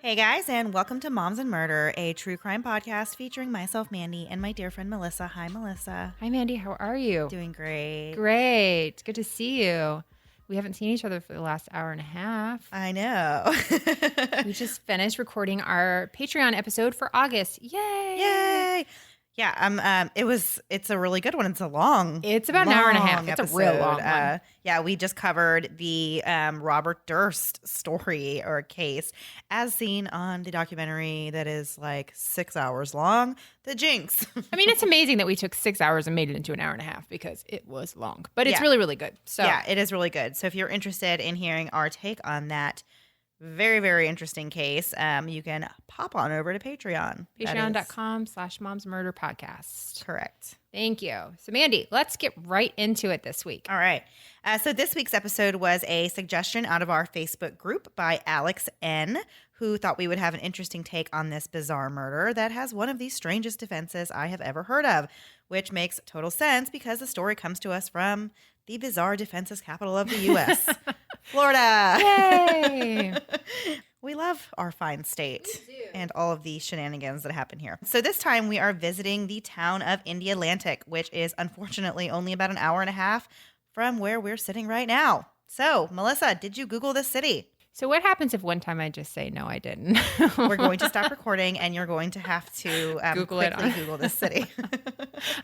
Hey guys, and welcome to Moms and Murder, a true crime podcast featuring myself, Mandy, and my dear friend Melissa. Hi, Melissa. Hi, Mandy. How are you? Doing great. Great. Good to see you. We haven't seen each other for the last hour and a half. I know. We just finished recording our Patreon episode for August. Yay! Yay! Yeah, it's a really good one. It's a long. It's about an hour and a half. Episode. It's a real long one. Yeah, we just covered the Robert Durst story or case as seen on the documentary that is like 6 hours long, The Jinx. I mean, it's amazing that we took 6 hours and made it into an hour and a half because it was long, but it's really, really good. So yeah, it is really good. So if you're interested in hearing our take on that very, very interesting case, you can pop on over to Patreon. Patreon.com/momsmurderpodcast. Correct. Thank you. So, Mandy, let's get right into it this week. All right. So this week's episode was a suggestion out of our Facebook group by Alex N., who thought we would have an interesting take on this bizarre murder that has one of the strangest defenses I have ever heard of, which makes total sense because the story comes to us from the bizarre defenses capital of the U.S., Florida. Yay! We love our fine state and all of the shenanigans that happen here. So this time we are visiting the town of Indialantic, which is unfortunately only about an hour and a half from where we're sitting right now. So, Melissa, did you Google this city? So what happens if one time I just say, no, I didn't? We're going to stop recording and you're going to have to Google this city.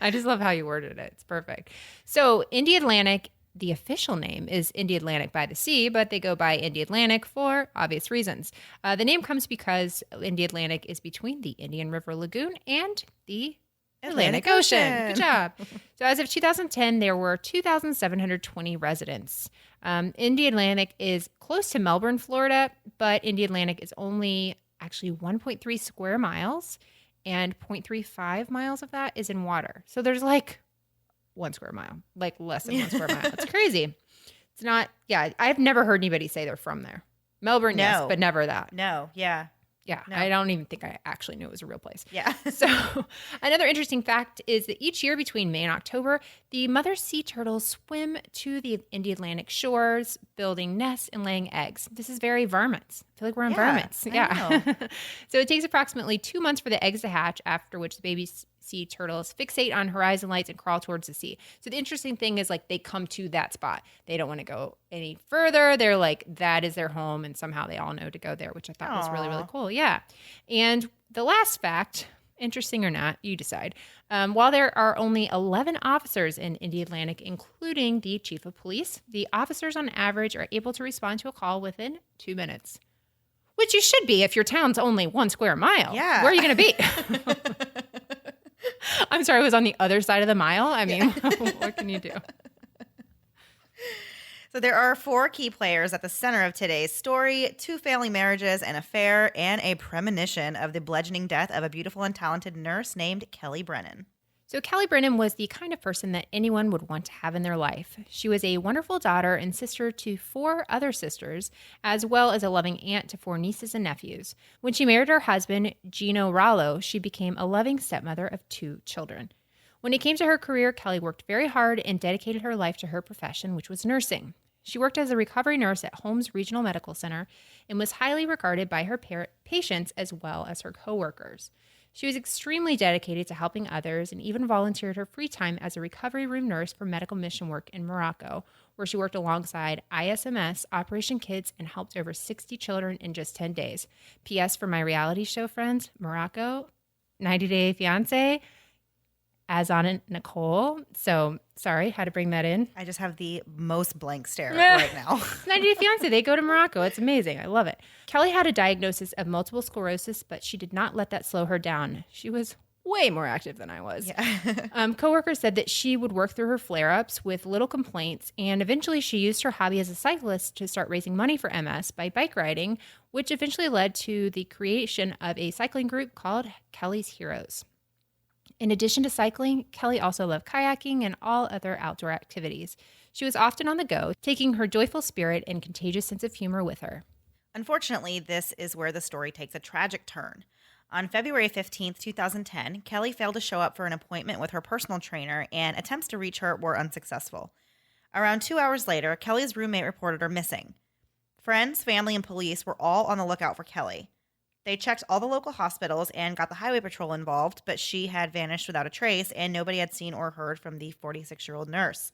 I just love how you worded it. It's perfect. So Indialantic, the official name is Indialantic by the Sea, but they go by Indialantic for obvious reasons. The name comes because Indialantic is between the Indian River Lagoon and the Atlantic Ocean. Good job. So as of 2010, there were 2,720 residents. Indialantic is close to Melbourne, Florida, but Indialantic is only actually 1.3 square miles, and 0.35 miles of that is in water. So there's like 1 square mile, like less than 1 square mile. It's crazy. It's not, I've never heard anybody say they're from there. Melbourne, yes, but never that. No, yeah. Yeah, no. I don't even think I actually knew it was a real place. Yeah. So another interesting fact is that each year between May and October, the mother sea turtles swim to the Indialantic shores, building nests and laying eggs. This is very varmints. I feel like we're in varmints. Yeah. So it takes approximately 2 months for the eggs to hatch, after which the baby sea turtles fixate on horizon lights and crawl towards the sea. So the interesting thing is like they come to that spot. They don't want to go any further. They're like, that is their home. And somehow they all know to go there, which I thought was really, really cool. Yeah. And the last fact, interesting or not, you decide. While there are only 11 officers in Indialantic, including the chief of police, the officers on average are able to respond to a call within 2 minutes. Which you should be if your town's only 1 square mile. Yeah. Where are you going to be? I'm sorry, I was on the other side of the mile. I mean, what can you do? So there are 4 key players at the center of today's story: 2 family marriages, an affair, and a premonition of the bludgeoning death of a beautiful and talented nurse named Kelly Brennan. So Kelly Brennan was the kind of person that anyone would want to have in their life. She was a wonderful daughter and sister to 4 other sisters, as well as a loving aunt to 4 nieces and nephews. When she married her husband, Gino Rallo, she became a loving stepmother of 2 children. When it came to her career, Kelly worked very hard and dedicated her life to her profession, which was nursing. She worked as a recovery nurse at Holmes Regional Medical Center and was highly regarded by her patients as well as her coworkers. She was extremely dedicated to helping others and even volunteered her free time as a recovery room nurse for medical mission work in Morocco, where she worked alongside ISMS, Operation Kids, and helped over 60 children in just 10 days. P.S. for my reality show friends, Morocco, 90 Day Fiancé, as on it, Nicole. So sorry, had to bring that in. I just have the most blank stare right now. 90 Day Fiancé, they go to Morocco. It's amazing. I love it. Kelly had a diagnosis of multiple sclerosis, but she did not let that slow her down. She was way more active than I was. Yeah. Coworkers said that she would work through her flare-ups with little complaints, and eventually she used her hobby as a cyclist to start raising money for MS by bike riding, which eventually led to the creation of a cycling group called Kelly's Heroes. In addition to cycling, Kelly also loved kayaking and all other outdoor activities. She was often on the go, taking her joyful spirit and contagious sense of humor with her. Unfortunately, this is where the story takes a tragic turn. On February 15th, 2010, Kelly failed to show up for an appointment with her personal trainer, and attempts to reach her were unsuccessful. Around 2 hours later, Kelly's roommate reported her missing. Friends, family, and police were all on the lookout for Kelly. They checked all the local hospitals and got the highway patrol involved, but she had vanished without a trace, and nobody had seen or heard from the 46-year-old nurse.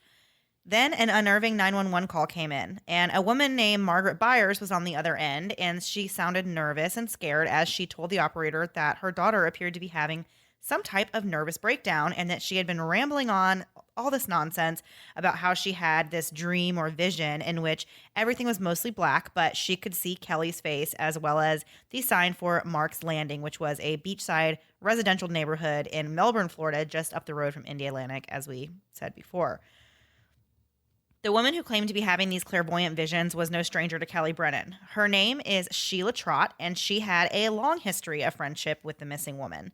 Then an unnerving 911 call came in, and a woman named Margaret Byers was on the other end, and she sounded nervous and scared as she told the operator that her daughter appeared to be having some type of nervous breakdown and that she had been rambling on all this nonsense about how she had this dream or vision in which everything was mostly black, but she could see Kelly's face as well as the sign for Mark's Landing, which was a beachside residential neighborhood in Melbourne, Florida, just up the road from Indialantic, as we said before. The woman who claimed to be having these clairvoyant visions was no stranger to Kelly Brennan. Her name is Sheila Trott, and she had a long history of friendship with the missing woman.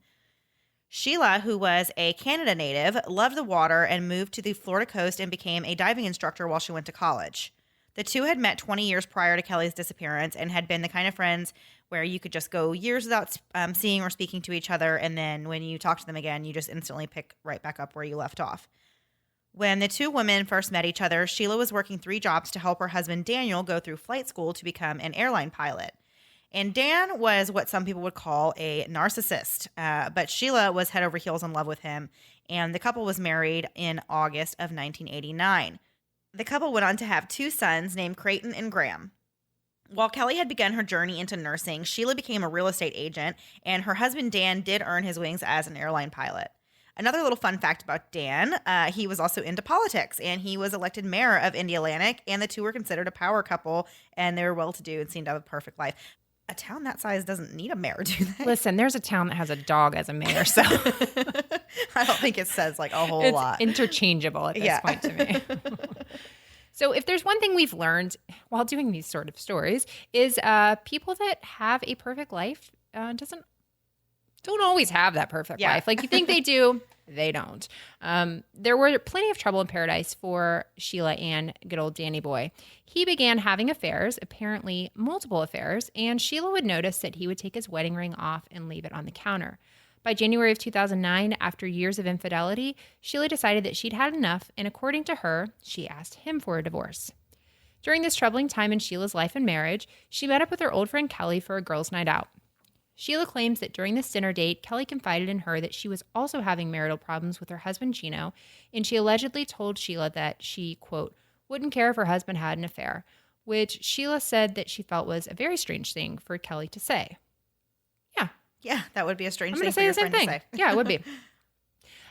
Sheila, who was a Canada native, loved the water and moved to the Florida coast and became a diving instructor while she went to college. The two had met 20 years prior to Kelly's disappearance and had been the kind of friends where you could just go years without seeing or speaking to each other, and then when you talk to them again, you just instantly pick right back up where you left off. When the two women first met each other, Sheila was working 3 jobs to help her husband Daniel go through flight school to become an airline pilot. And Dan was what some people would call a narcissist, but Sheila was head over heels in love with him, and the couple was married in August of 1989. The couple went on to have 2 sons named Creighton and Graham. While Kelly had begun her journey into nursing, Sheila became a real estate agent, and her husband Dan did earn his wings as an airline pilot. Another little fun fact about Dan, he was also into politics, and he was elected mayor of Indialantic, and the two were considered a power couple, and they were well-to-do and seemed to have a perfect life. A town that size doesn't need a mayor, do they? Listen, there's a town that has a dog as a mayor, so I don't think it says like a whole lot. It's interchangeable at this point to me. So if there's one thing we've learned while doing these sort of stories is people that have a perfect life don't always have that perfect life. Like you think they do, they don't. There were plenty of trouble in paradise for Sheila and good old Danny boy. He began having affairs, apparently multiple affairs, and Sheila would notice that he would take his wedding ring off and leave it on the counter. By January of 2009, after years of infidelity, Sheila decided that she'd had enough, and according to her, she asked him for a divorce. During this troubling time in Sheila's life and marriage, she met up with her old friend Kelly for a girls' night out. Sheila claims that during this dinner date, Kelly confided in her that she was also having marital problems with her husband, Gino, and she allegedly told Sheila that she, quote, wouldn't care if her husband had an affair, which Sheila said that she felt was a very strange thing for Kelly to say. Yeah, that would be a strange I'm thing going for your to say the friend same to thing. say. Yeah, it would be.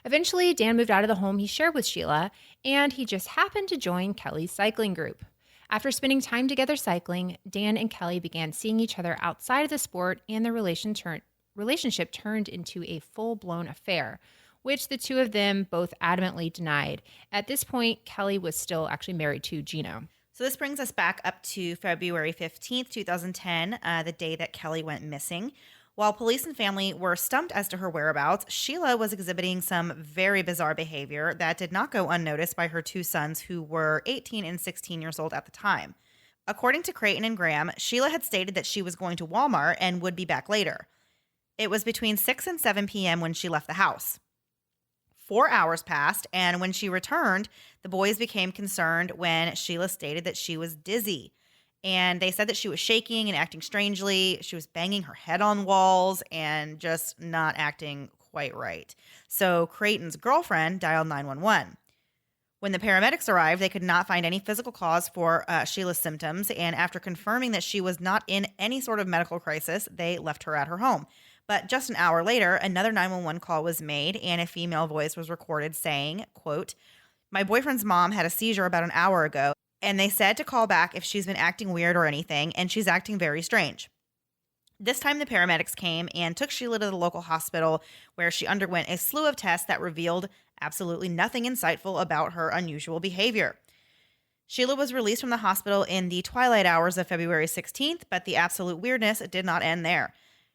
Eventually, Dan moved out of the home he shared with Sheila, and he just happened to join Kelly's cycling group. After spending time together cycling, Dan and Kelly began seeing each other outside of the sport, and the relationship turned into a full-blown affair, which the two of them both adamantly denied. At this point, Kelly was still actually married to Gino. So this brings us back up to February 15th, 2010, the day that Kelly went missing. While police and family were stumped as to her whereabouts, Sheila was exhibiting some very bizarre behavior that did not go unnoticed by her 2 sons, who were 18 and 16 years old at the time. According to Creighton and Graham, Sheila had stated that she was going to Walmart and would be back later. It was between 6 and 7 p.m. when she left the house. 4 hours passed, and when she returned, the boys became concerned when Sheila stated that she was dizzy. And they said that she was shaking and acting strangely. She was banging her head on walls and just not acting quite right. So Creighton's girlfriend dialed 911. When the paramedics arrived, they could not find any physical cause for Sheila's symptoms. And after confirming that she was not in any sort of medical crisis, they left her at her home. But just an hour later, another 911 call was made, and a female voice was recorded saying, quote, "My boyfriend's mom had a seizure about an hour ago, and they said to call back if she's been acting weird or anything, and she's acting very strange." This time the paramedics came and took Sheila to the local hospital, where she underwent a slew of tests that revealed absolutely nothing insightful about her unusual behavior. Sheila was released from the hospital in the twilight hours of February 16th, but the absolute weirdness did not end there.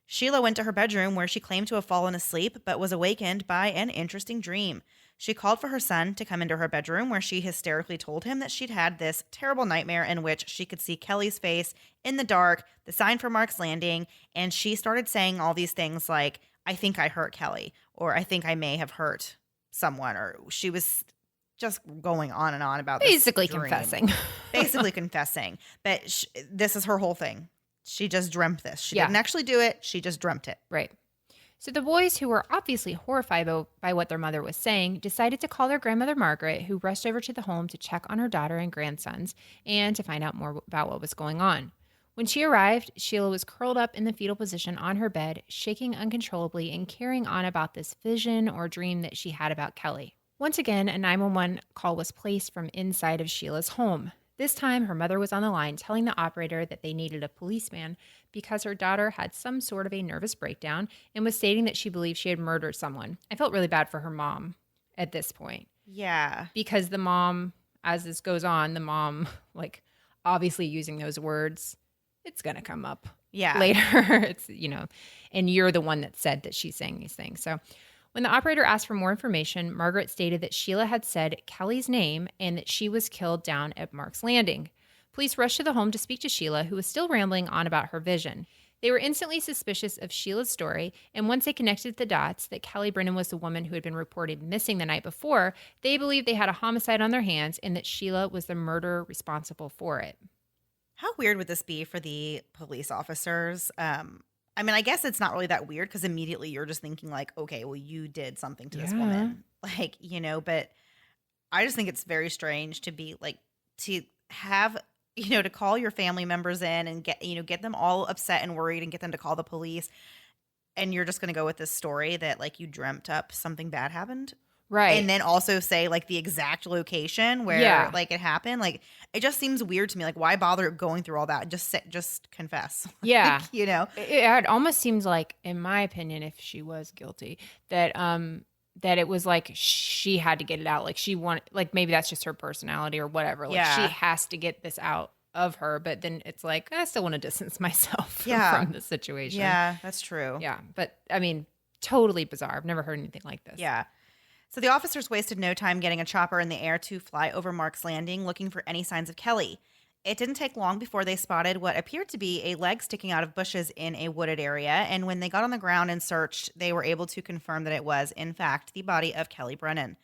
Sheila went to her bedroom, where she claimed to have fallen asleep, but was awakened by an interesting dream. She called for her son to come into her bedroom, where she hysterically told him that she'd had this terrible nightmare in which she could see Kelly's face in the dark, the sign for Mark's Landing, and she started saying all these things like, "I think I hurt Kelly," or "I think I may have hurt someone," or she was just going on and on about Basically this dream. confessing. Basically confessing. But this is her whole thing. She just dreamt this. She Yeah. didn't actually do it. She just dreamt it. Right. So the boys, who were obviously horrified by what their mother was saying, decided to call their grandmother Margaret, who rushed over to the home to check on her daughter and grandsons and to find out more about what was going on. When she arrived, Sheila was curled up in the fetal position on her bed, shaking uncontrollably and carrying on about this vision or dream that she had about Kelly. Once again, a 911 call was placed from inside of Sheila's home. This time, her mother was on the line telling the operator that they needed a policeman because her daughter had some sort of a nervous breakdown and was stating that she believed she had murdered someone. I felt really bad for her mom at this point. Yeah. Because the mom, as this goes on, the mom, like, obviously using those words, it's going to come up later. It's, and you're the one that said that she's saying these things. So when the operator asked for more information, Margaret stated that Sheila had said Kelly's name and that she was killed down at Mark's Landing. Police rushed to the home to speak to Sheila, who was still rambling on about her vision. They were instantly suspicious of Sheila's story, and once they connected the dots that Kelly Brennan was the woman who had been reported missing the night before, they believed they had a homicide on their hands and that Sheila was the murderer responsible for it. How weird would this be for the police officers? I mean, I guess it's not really that weird because immediately you're just thinking like, okay, well, you did something to this woman. Like, but I just think it's very strange to be like, to have, to call your family members in and get them all upset and worried and get them to call the police. And you're just going to go with this story that like you dreamt up something bad happened. Right. And then also say like the exact location where like it happened. Like it just seems weird to me. Like why bother going through all that? Just confess. Yeah. Like, It almost seems like, in my opinion, if she was guilty, that it was like she had to get it out. Like she wanted, like maybe that's just her personality or whatever. Like she has to get this out of her. But then it's like, I still want to distance myself from the situation. Yeah, that's true. Yeah. But I mean, totally bizarre. I've never heard anything like this. Yeah. So the officers wasted no time getting a chopper in the air to fly over Mark's Landing looking for any signs of Kelly. It didn't take long before they spotted what appeared to be a leg sticking out of bushes in a wooded area, and when they got on the ground and searched, they were able to confirm that it was, in fact, the body of Kelly Brennan.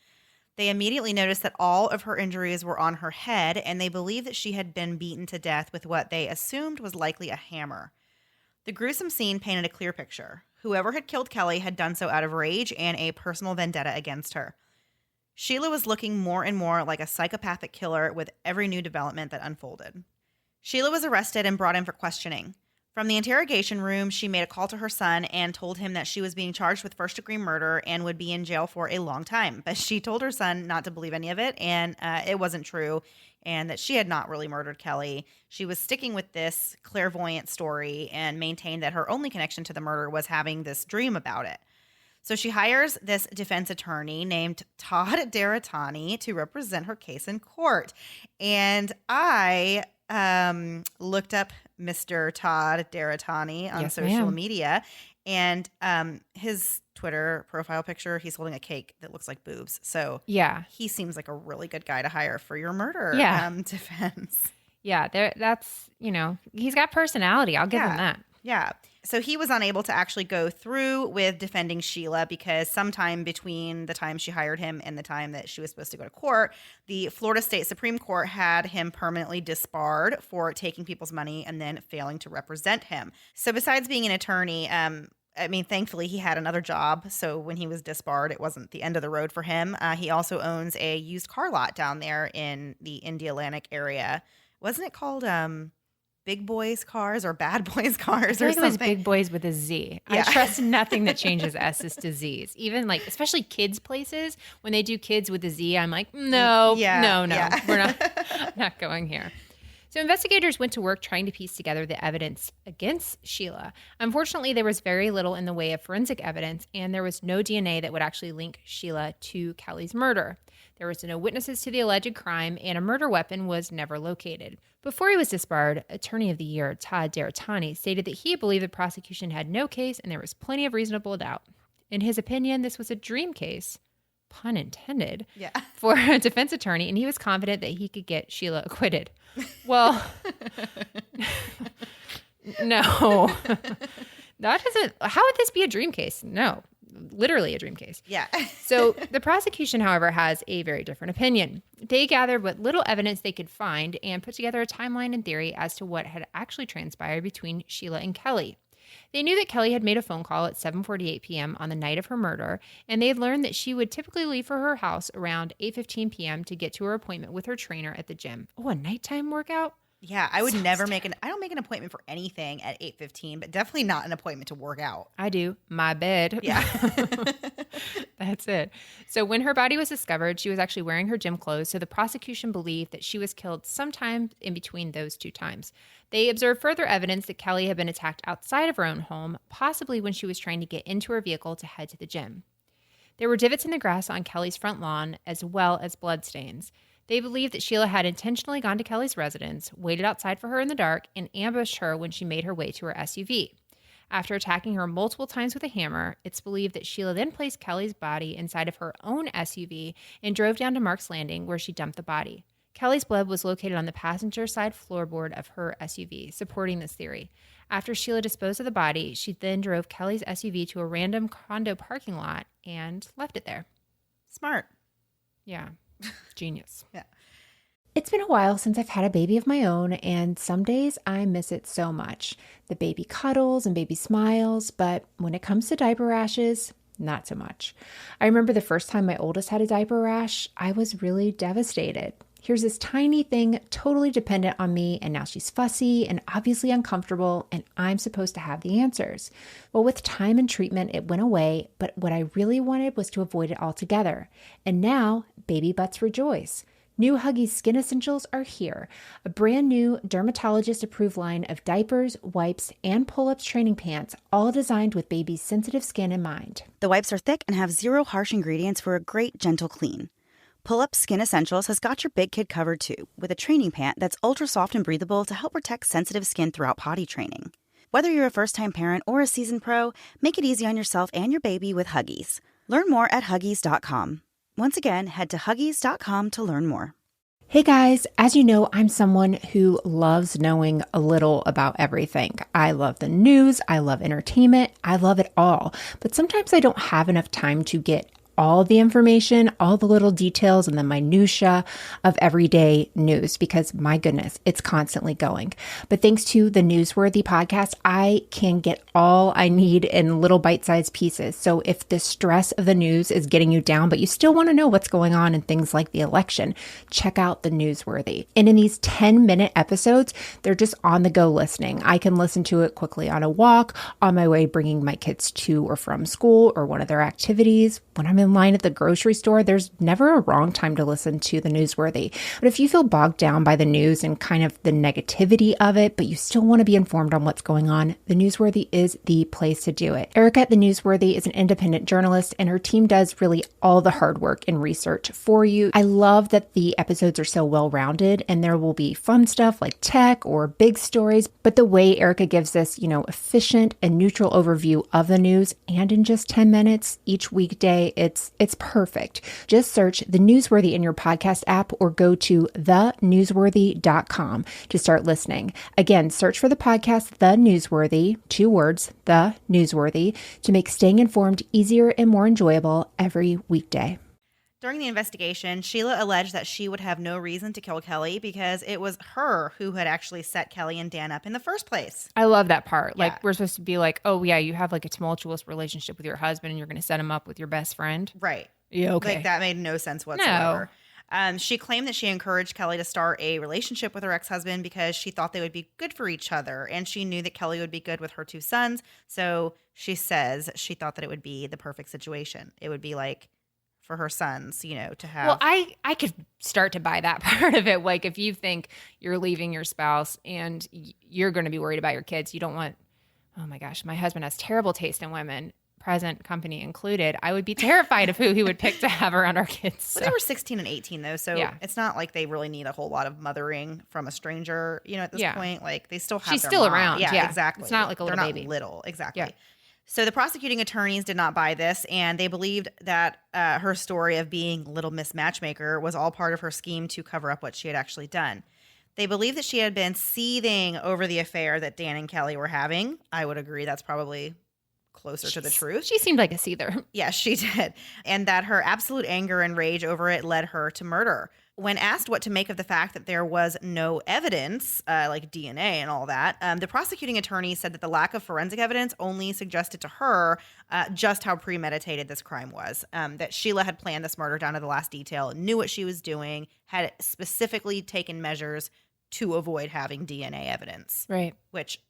They immediately noticed that all of her injuries were on her head, and they believed that she had been beaten to death with what they assumed was likely a hammer. The gruesome scene painted a clear picture. Whoever had killed Kelly had done so out of rage and a personal vendetta against her. Sheila was looking more and more like a psychopathic killer with every new development that unfolded. Sheila was arrested and brought in for questioning. From the interrogation room, she made a call to her son and told him that she was being charged with first-degree murder and would be in jail for a long time. But she told her son not to believe any of it, and it wasn't true, and that she had not really murdered Kelly. She was sticking with this clairvoyant story and maintained that her only connection to the murder was having this dream about it. So she hires this defense attorney named Todd Deratani to represent her case in court. And I looked up Mr. Todd Deratani on social media, and his Twitter profile picture, he's holding a cake that looks like boobs. So he seems like a really good guy to hire for your murder defense. Yeah, that's, he's got personality. I'll give him that. Yeah. So he was unable to actually go through with defending Sheila because sometime between the time she hired him and the time that she was supposed to go to court, the Florida State Supreme Court had him permanently disbarred for taking people's money and then failing to represent him. So besides being an attorney, thankfully he had another job. So when he was disbarred, it wasn't the end of the road for him. He also owns a used car lot down there in the Indialantic area. Wasn't it called Big Boys Cars or Bad Boys Cars or something? It was Big Boys with a Z. Yeah. I trust nothing that changes S's to Z's. Even especially kids places, when they do kids with a Z, I'm like, no, we're not going here. So investigators went to work trying to piece together the evidence against Sheila. Unfortunately, there was very little in the way of forensic evidence, and there was no DNA that would actually link Sheila to Kelly's murder. There was no witnesses to the alleged crime, and a murder weapon was never located. Before he was disbarred, Attorney of the Year Todd Deratani stated that he believed the prosecution had no case and there was plenty of reasonable doubt. In his opinion, this was a dream case, pun intended, for a defense attorney, and he was confident that he could get Sheila acquitted. Well, no. That isn't. How would this be a dream case? No. literally a dream case. Yeah. So the prosecution, however, has a very different opinion. They gathered what little evidence they could find and put together a timeline and theory as to what had actually transpired between Sheila and Kelly. They knew that Kelly had made a phone call at 7:48 p.m. on the night of her murder, and they had learned that she would typically leave for her house around 8:15 p.m. to get to her appointment with her trainer at the gym. Oh, a nighttime workout? Yeah, I would never I don't make an appointment for anything at 8:15, but definitely not an appointment to work out. I do. My bed. Yeah. That's it. So when her body was discovered, she was actually wearing her gym clothes. So the prosecution believed that she was killed sometime in between those two times. They observed further evidence that Kelly had been attacked outside of her own home, possibly when she was trying to get into her vehicle to head to the gym. There were divots in the grass on Kelly's front lawn, as well as bloodstains. They believed that Sheila had intentionally gone to Kelly's residence, waited outside for her in the dark, and ambushed her when she made her way to her SUV. After attacking her multiple times with a hammer, it's believed that Sheila then placed Kelly's body inside of her own SUV and drove down to Mark's Landing, where she dumped the body. Kelly's blood was located on the passenger side floorboard of her SUV, supporting this theory. After Sheila disposed of the body, she then drove Kelly's SUV to a random condo parking lot and left it there. Smart. Yeah. Genius. Yeah. It's been a while since I've had a baby of my own, and some days I miss it so much. The baby cuddles and baby smiles, but when it comes to diaper rashes, not so much. I remember the first time my oldest had a diaper rash, I was really devastated. Here's this tiny thing totally dependent on me, and now she's fussy and obviously uncomfortable, and I'm supposed to have the answers. Well, with time and treatment, it went away, but what I really wanted was to avoid it altogether. And now, baby butts rejoice. New Huggies Skin Essentials are here, a brand new dermatologist-approved line of diapers, wipes, and pull-ups training pants, all designed with baby's sensitive skin in mind. The wipes are thick and have zero harsh ingredients for a great, gentle clean. Pull-Up Skin Essentials has got your big kid covered too, with a training pant that's ultra soft and breathable to help protect sensitive skin throughout potty training. Whether you're a first-time parent or a seasoned pro, make it easy on yourself and your baby with Huggies. Learn more at Huggies.com. Once again, head to Huggies.com to learn more. Hey guys, as you know, I'm someone who loves knowing a little about everything. I love the news, I love entertainment, I love it all. But sometimes I don't have enough time to get all the information, all the little details and the minutia of everyday news because my goodness, it's constantly going. But thanks to the Newsworthy podcast, I can get all I need in little bite-sized pieces. So if the stress of the news is getting you down, but you still want to know what's going on in things like the election, check out the Newsworthy. And in these 10-minute episodes, they're just on the go listening. I can listen to it quickly on a walk, on my way bringing my kids to or from school or one of their activities. When I'm in line at the grocery store, there's never a wrong time to listen to the Newsworthy. But if you feel bogged down by the news and kind of the negativity of it, but you still want to be informed on what's going on, the Newsworthy is the place to do it. Erica at the Newsworthy is an independent journalist, and her team does really all the hard work and research for you. I love that the episodes are so well-rounded, and there will be fun stuff like tech or big stories, but the way Erica gives this, efficient and neutral overview of the news, and in just 10 minutes each weekday, it's perfect. Just search The Newsworthy in your podcast app or go to thenewsworthy.com to start listening. Again, search for the podcast The Newsworthy, 2 words, The Newsworthy, to make staying informed easier and more enjoyable every weekday. During the investigation, Sheila alleged that she would have no reason to kill Kelly because it was her who had actually set Kelly and Dan up in the first place. I love that part. Yeah. Like, we're supposed to be like, oh, yeah, you have like a tumultuous relationship with your husband and you're going to set him up with your best friend. Right. Yeah, okay. Like, that made no sense whatsoever. She claimed that she encouraged Kelly to start a relationship with her ex-husband because she thought they would be good for each other. And she knew that Kelly would be good with her 2 sons. So she says she thought that it would be the perfect situation. It would be like for her sons, to have. Well, I could start to buy that part of it. Like, if you think you're leaving your spouse and you're going to be worried about your kids, you don't want, oh my gosh, my husband has terrible taste in women, present company included. I would be terrified of who he would pick to have around our kids. So. But they were 16 and 18 though, so Yeah. It's not like they really need a whole lot of mothering from a stranger, at this point. Like, they still have She's their still mom. around. Yeah, Yeah. exactly. It's not like a little They're baby. not little, exactly. Yeah. So the prosecuting attorneys did not buy this, and they believed that her story of being Little Miss Matchmaker was all part of her scheme to cover up what she had actually done. They believed that she had been seething over the affair that Dan and Kelly were having. I would agree that's probably closer to the truth. She seemed like a seether. Yeah, she did. And that her absolute anger and rage over it led her to murder. When asked what to make of the fact that there was no evidence, like DNA and all that, the prosecuting attorney said that the lack of forensic evidence only suggested to her just how premeditated this crime was. That Sheila had planned this murder down to the last detail, knew what she was doing, had specifically taken measures to avoid having DNA evidence. Right. Which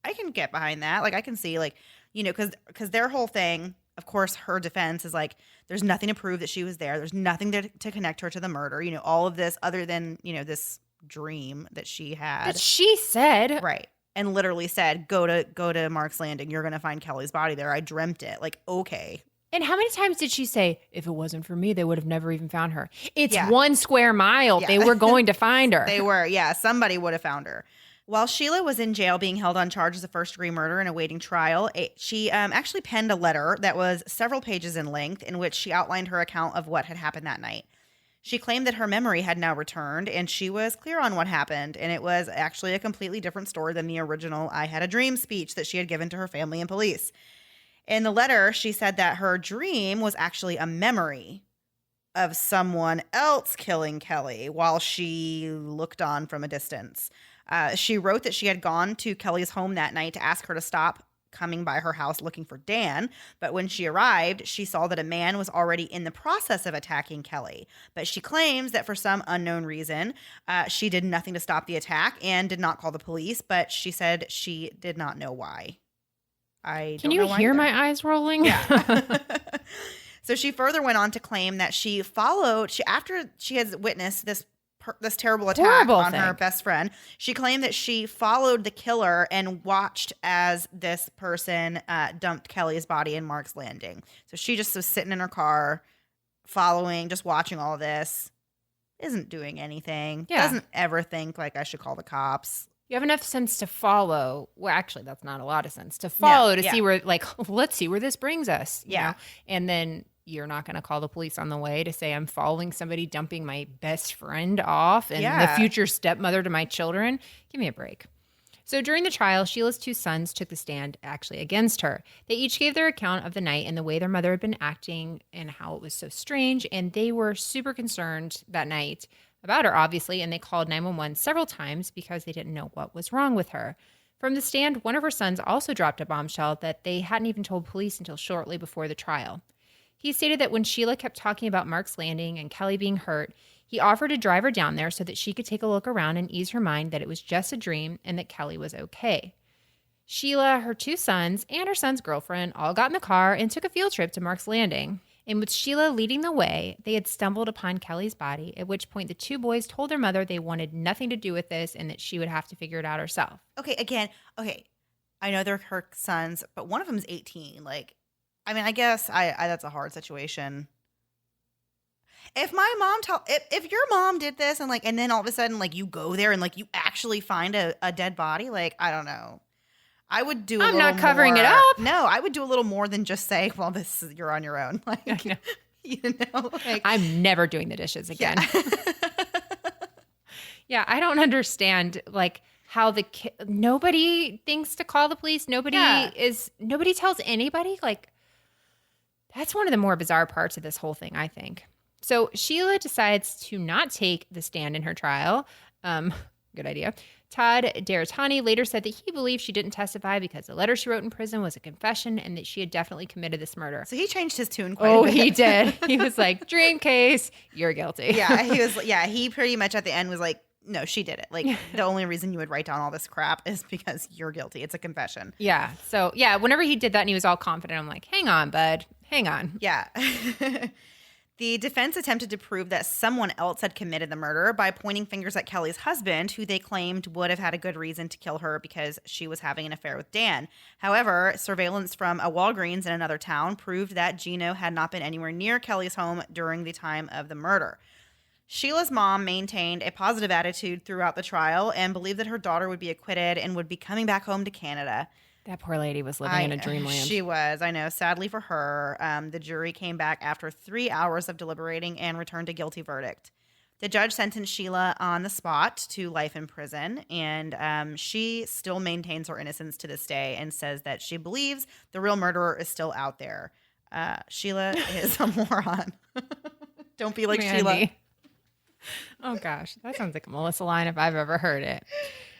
I can get behind that. Like, I can see, like, you know, because their whole thing, of course, her defense is like, there's nothing to prove that she was there. There's nothing to connect her to the murder. You know, all of this other than, you know, this dream that she had. But she said. Right. And literally said, go to Mark's Landing. You're going to find Kelly's body there. I dreamt it. Like, okay. And how many times did she say, if it wasn't for me, they would have never even found her? It's Yeah. 1 square mile. Yeah. They were going to find her. They were. Yeah. Somebody would have found her. While Sheila was in jail being held on charges of first-degree murder and awaiting trial, she actually penned a letter that was several pages in length in which she outlined her account of what had happened that night. She claimed that her memory had now returned and she was clear on what happened, and it was actually a completely different story than the original I had a dream speech that she had given to her family and police. In the letter, she said that her dream was actually a memory of someone else killing Kelly while she looked on from a distance. She wrote that she had gone to Kelly's home that night to ask her to stop coming by her house looking for Dan. But when she arrived, she saw that a man was already in the process of attacking Kelly. But she claims that for some unknown reason, she did nothing to stop the attack and did not call the police. But she said she did not know why. Can you hear my eyes rolling? Yeah. So she further went on to claim that after she had witnessed this terrible attack on her best friend, she claimed that she followed the killer and watched as this person dumped Kelly's body in Mark's Landing. So she just was sitting in her car, following, just watching all of this, isn't doing anything, doesn't ever think like I should call the cops. You have enough sense to follow. Well, actually, that's not a lot of sense to follow see where, like, let's see where this brings us. You know? And then you're not going to call the police on the way to say I'm following somebody dumping my best friend off and the future stepmother to my children. Give me a break. So during the trial, Sheila's 2 sons took the stand actually against her. They each gave their account of the night and the way their mother had been acting and how it was so strange. And they were super concerned that night about her, obviously, and they called 911 several times because they didn't know what was wrong with her. From the stand, one of her sons also dropped a bombshell that they hadn't even told police until shortly before the trial. He stated that when Sheila kept talking about Mark's Landing and Kelly being hurt, he offered to drive her down there so that she could take a look around and ease her mind that it was just a dream and that Kelly was okay. Sheila, her 2 sons, and her son's girlfriend all got in the car and took a field trip to Mark's Landing. And with Sheila leading the way, they had stumbled upon Kelly's body, at which point the 2 boys told their mother they wanted nothing to do with this and that she would have to figure it out herself. Okay, I know they're her sons, but one of them is 18. Like, I mean, I guess I that's a hard situation. If my mom if your mom did this and then all of a sudden like you go there and like you actually find a dead body, like I don't know, I would do. I'm not covering more. it up. No, I would do a little more than just say, "Well, you're on your own." Like, I know. You know, like, I'm never doing the dishes again. Yeah, yeah, I don't understand like how nobody thinks to call the police. Nobody tells anybody. Like, that's one of the more bizarre parts of this whole thing, I think. So Sheila decides to not take the stand in her trial. Good idea. Todd Deratani later said that he believed she didn't testify because the letter she wrote in prison was a confession and that she had definitely committed this murder. So he changed his tune quite a bit. He did. He was like, dream case, you're guilty. Yeah, he pretty much at the end was like, no, she did it. Like, the only reason you would write down all this crap is because you're guilty. It's a confession. Yeah. So, yeah, whenever he did that and he was all confident, I'm like, hang on, bud. Hang on. Yeah. The defense attempted to prove that someone else had committed the murder by pointing fingers at Kelly's husband, who they claimed would have had a good reason to kill her because she was having an affair with Dan. However, surveillance from a Walgreens in another town proved that Gino had not been anywhere near Kelly's home during the time of the murder. Sheila's mom maintained a positive attitude throughout the trial and believed that her daughter would be acquitted and would be coming back home to Canada. That poor lady was living in a dreamland. She was, I know. Sadly for her, the jury came back after 3 hours of deliberating and returned a guilty verdict. The judge sentenced Sheila on the spot to life in prison, and she still maintains her innocence to this day and says that she believes the real murderer is still out there. Sheila is a moron. Don't be like Mandy. Sheila. Oh gosh, that sounds like a Melissa line if I've ever heard it.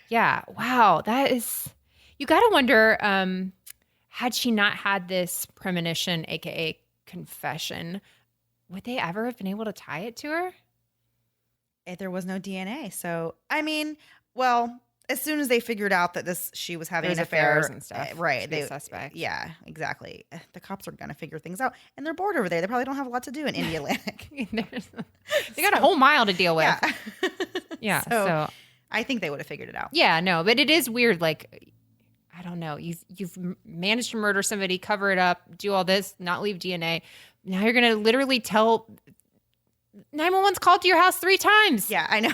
Yeah, wow, that is. You got to wonder, had she not had this premonition, aka confession, would they ever have been able to tie it to her? There was no DNA, so I mean, well, as soon as they figured out that she was having There's an affair affairs and stuff. right? They suspect. Yeah, exactly. The cops are gonna figure things out, and they're bored over there. They probably don't have a lot to do in Indy Atlantic. They got a whole mile to deal with. Yeah, Yeah. So, So I think they would have figured it out. yeah, no, but it is weird. Like, I don't know. You've managed to murder somebody, cover it up, do all this, not leave DNA. Now you're gonna literally tell 911's called to your house 3 times. Yeah, I know.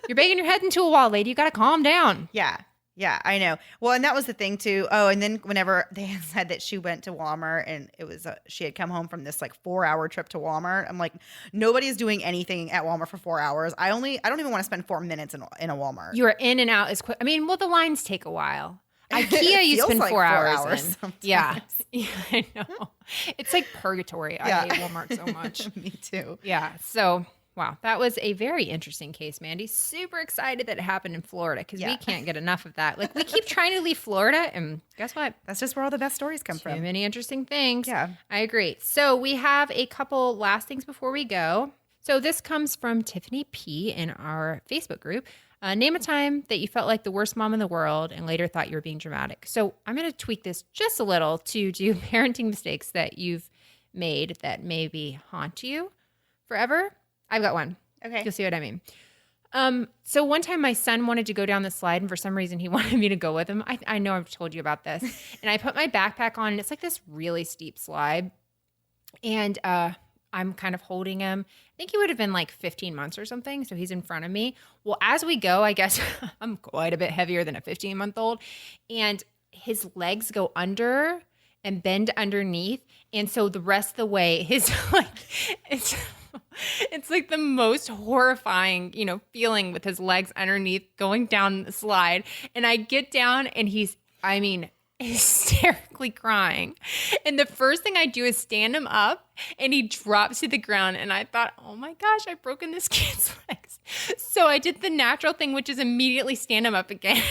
You're banging your head into a wall, lady. You got to calm down. Yeah, I know. Well, and that was the thing too. Oh, and then whenever they had said that she went to Walmart and it was she had come home from this like 4-hour trip to Walmart, I'm like, nobody's doing anything at Walmart for 4 hours. I don't even want to spend 4 minutes in a Walmart. You are in and out as quick. I mean, well, the lines take a while. IKEA, you feels spend like 4 hours in. sometimes. Yeah, I know. It's like purgatory. Yeah. I hate Walmart so much. Me too. Yeah. So, wow, that was a very interesting case, Mandy. Super excited that it happened in Florida because we can't get enough of that. Like, we keep trying to leave Florida, and guess what? That's just where all the best stories come Too from. many interesting things. Yeah. I agree. So we have a couple last things before we go. So this comes from Tiffany P. in our Facebook group. Name a time that you felt like the worst mom in the world and later thought you were being dramatic. So I'm going to tweak this just a little to do parenting mistakes that you've made that maybe haunt you forever. I've got one. Okay. You'll see what I mean. So one time my son wanted to go down the slide and for some reason he wanted me to go with him. I know I've told you about this. And I put my backpack on and it's like this really steep slide. And I'm kind of holding him. I think he would have been like 15 months or something. So he's in front of me. Well, as we go, I guess I'm quite a bit heavier than a 15-month-old. And his legs go under and bend underneath. And so the rest of the way, his like, it's like the most horrifying, feeling with his legs underneath going down the slide. And I get down and he's hysterically crying. And the first thing I do is stand him up and he drops to the ground. And I thought, oh my gosh, I've broken this kid's legs. So I did the natural thing, which is immediately stand him up again.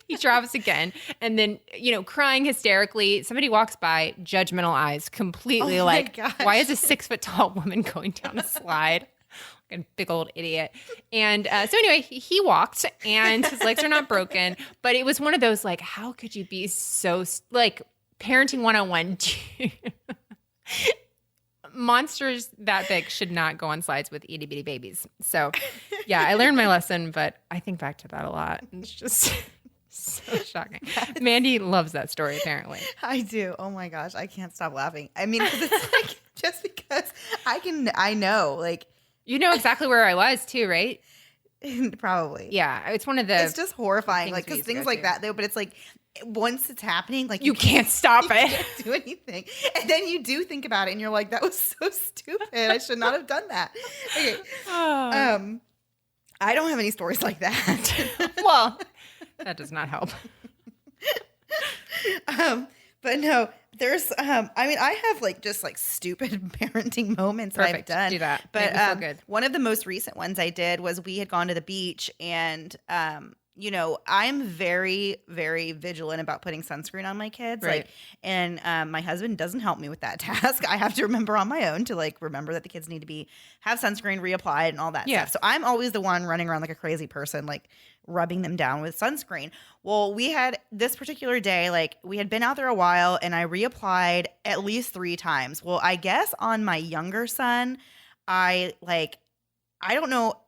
He drops again. And then, crying hysterically. Somebody walks by, judgmental eyes, completely like, why is a 6-foot-tall woman going down a slide? Like a big old idiot. And so anyway, he walked and his legs are not broken. But it was one of those like, how could you be so like parenting 101? Monsters that big should not go on slides with itty bitty babies. So yeah, I learned my lesson, but I think back to that a lot. It's just so shocking. Mandy loves that story, apparently. I do. Oh my gosh, I can't stop laughing. I mean, 'cause it's like just because I know, like you know exactly where I was too, right? Probably. Yeah, it's one of the. It's just horrifying, like we because used to things go like to. that. Though, but it's like once it's happening, like You can't stop you it. can't do anything, and then you do think about it, and you're like, "That was so stupid. I should not have done that." Okay. Oh. I don't have any stories like that. Well, that does not help. But no, there's I have like just like stupid parenting moments that I've Perfect. done. Do that. But Make me feel good. one of the most recent ones I did was we had gone to the beach and I'm very, very vigilant about putting sunscreen on my kids. Right. Like, and my husband doesn't help me with that task. I have to remember on my own to like remember that the kids need to have sunscreen reapplied and all that Yeah. stuff. So I'm always the one running around like a crazy person, like rubbing them down with sunscreen. Well, we had this particular day, like we had been out there a while and I reapplied at least 3 times. Well, I guess on my younger son, I don't know.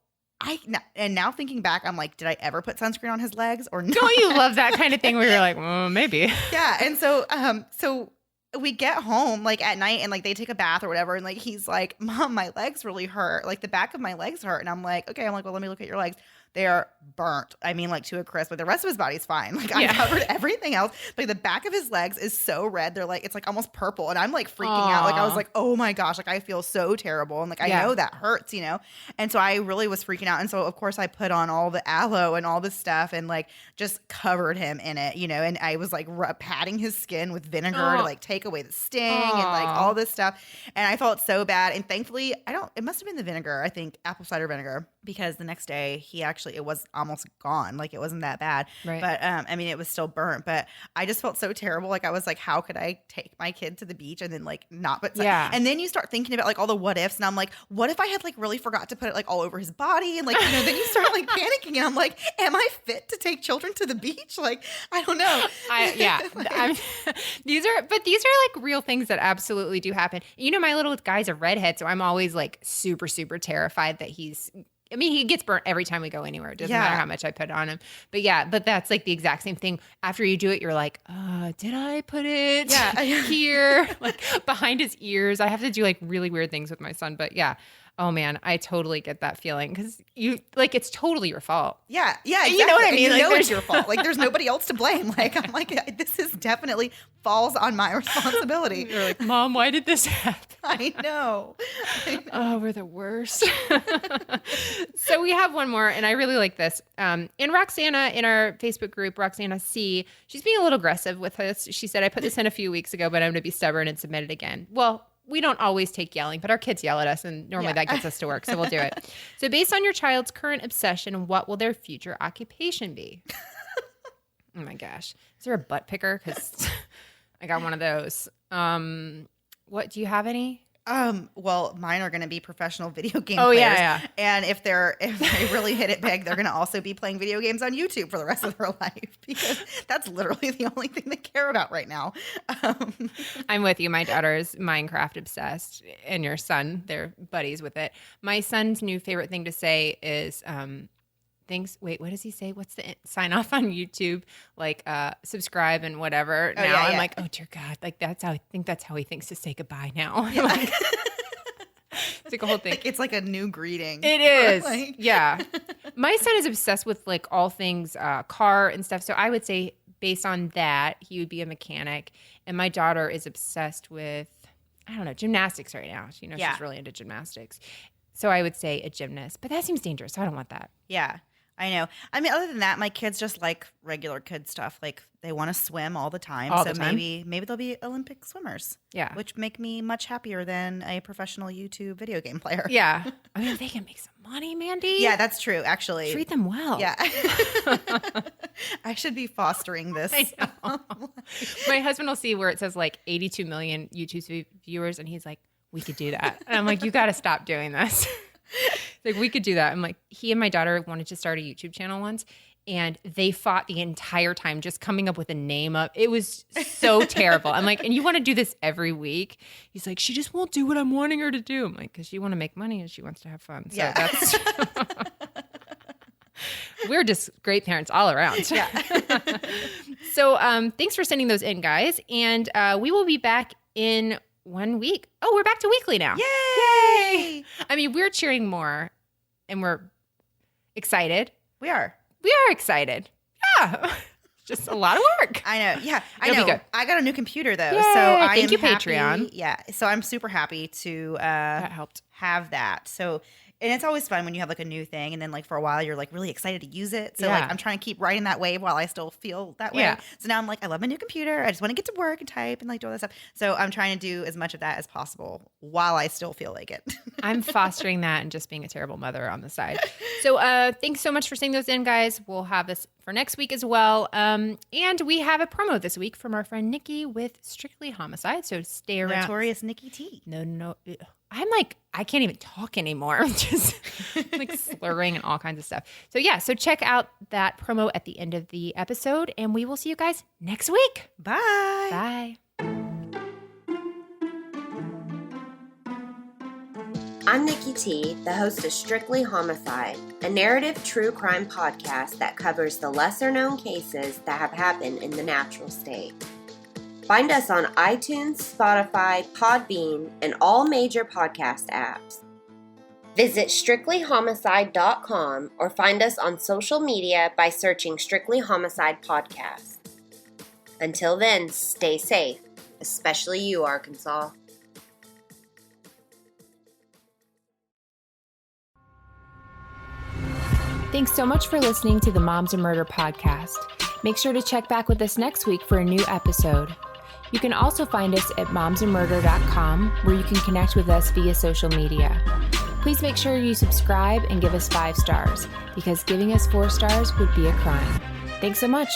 And now thinking back, I'm like, did I ever put sunscreen on his legs or not? Don't you love that kind of thing where you're like, well, maybe. Yeah. And so we get home like at night and like they take a bath or whatever. And like, he's like, Mom, my legs really hurt. Like the back of my legs hurt. And I'm like, okay. I'm like, well, let me look at your legs. They are burnt. I mean, like to a crisp, but the rest of his body's fine. Like I covered everything else. Like the back of his legs is so red. They're like, it's like almost purple. And I'm like freaking out. Like I was like, oh my gosh, like I feel so terrible. And like, I know that hurts, you know? And so I really was freaking out. And so of course I put on all the aloe and all this stuff and like just covered him in it, you know? And I was like patting his skin with vinegar to like take away the sting and like all this stuff. And I felt so bad. And thankfully it must've been the vinegar. I think apple cider vinegar, because the next day it was almost gone. Like it wasn't that bad, right. But I mean, it was still burnt, but I just felt so terrible. Like I was like, how could I take my kid to the beach and then like not, but and then you start thinking about like all the what ifs. And I'm like, what if I had like really forgot to put it like all over his body? And like, you know, then you start like panicking and I'm like, am I fit to take children to the beach? Like, I don't know. These are like real things that absolutely do happen. You know, my little guy's a redhead, so I'm always like super, super terrified that he gets burnt every time we go anywhere. It doesn't matter how much I put on him. But that's like the exact same thing. After you do it, you're like, did I put it here? Like behind his ears. I have to do like really weird things with my son. But yeah. Oh man, I totally get that feeling because it's totally your fault. Yeah, exactly. You know what I mean? You like, know it's your fault. Like there's nobody else to blame. Like I'm like, this is definitely falls on my responsibility. You're like, Mom, why did this happen? I know. Oh, we're the worst. So we have one more, and I really like this. In Roxana, in our Facebook group, Roxana C, she's being a little aggressive with us. She said, I put this in a few weeks ago, but I'm going to be stubborn and submit it again. Well, we don't always take yelling, but our kids yell at us, and normally that gets us to work, so we'll do it. So based on your child's current obsession, what will their future occupation be? Oh my gosh. Is there a butt picker? Because I got one of those. What, do you have any? Well, mine are going to be professional video game players. Yeah. And if they really hit it big, they're going to also be playing video games on YouTube for the rest of their life, because that's literally the only thing they care about right now. I'm with you. My daughter's Minecraft obsessed, and your son, they're buddies with it. My son's new favorite thing to say is, wait, what does he say? What's the sign off on YouTube? Like, subscribe and whatever. Oh, I'm like, oh dear God. Like that's how he thinks to say goodbye now. Yeah. Like, it's like a whole thing. Like, it's like a new greeting. It is. Like... Yeah. My son is obsessed with like all things car and stuff. So I would say based on that, he would be a mechanic. And my daughter is obsessed with, I don't know, gymnastics right now. She's really into gymnastics. So I would say a gymnast, but that seems dangerous. So I don't want that. Yeah. I know. I mean, other than that, my kids just like regular kid stuff. Like they want to swim all the time. Maybe they'll be Olympic swimmers. Yeah. Which make me much happier than a professional YouTube video game player. Yeah. I mean, they can make some money, Mandy. Yeah, that's true. Actually. Treat them well. Yeah. I should be fostering this. I know. My husband will see where it says like 82 million YouTube viewers, and he's like, we could do that. And I'm like, you got to stop doing this. Like, we could do that. I'm like, he and my daughter wanted to start a YouTube channel once, and they fought the entire time just coming up with a name up. It was so terrible. I'm like, and you want to do this every week? He's like, she just won't do what I'm wanting her to do. I'm like, because she want to make money and she wants to have fun. So that's we're just great parents all around. Yeah. So thanks for sending those in, guys. And we will be back in 1 week. Oh, we're back to weekly now. Yay! I mean, we're cheering more and we're excited. We are excited. Yeah. Just a lot of work. I know. Yeah. It'll be good. I got a new computer though. Yay, so thank you, Patreon. Yeah. So I'm super happy to that helped. Have that. So, and it's always fun when you have like a new thing and then like for a while you're like really excited to use it. So like I'm trying to keep riding that wave while I still feel that way. Yeah. So now I'm like, I love my new computer. I just want to get to work and type and like do all that stuff. So I'm trying to do as much of that as possible while I still feel like it. I'm fostering that and just being a terrible mother on the side. So thanks so much for sending those in, guys. We'll have this for next week as well. And we have a promo this week from our friend Nicki with Strictly Homicide. So stay around. Notorious Nicki T. No. I'm like, I can't even talk anymore. I'm just like slurring and all kinds of stuff. So yeah, so check out that promo at the end of the episode, and we will see you guys next week. Bye. Bye. I'm Nicki T, the host of Strictly Homicide, a narrative true crime podcast that covers the lesser-known cases that have happened in the natural state. Find us on iTunes, Spotify, Podbean, and all major podcast apps. Visit strictlyhomicide.com or find us on social media by searching Strictly Homicide Podcast. Until then, stay safe, especially you, Arkansas. Thanks so much for listening to the Moms and Murder podcast. Make sure to check back with us next week for a new episode. You can also find us at momsandmurder.com, where you can connect with us via social media. Please make sure you subscribe and give us 5 stars, because giving us 4 stars would be a crime. Thanks so much.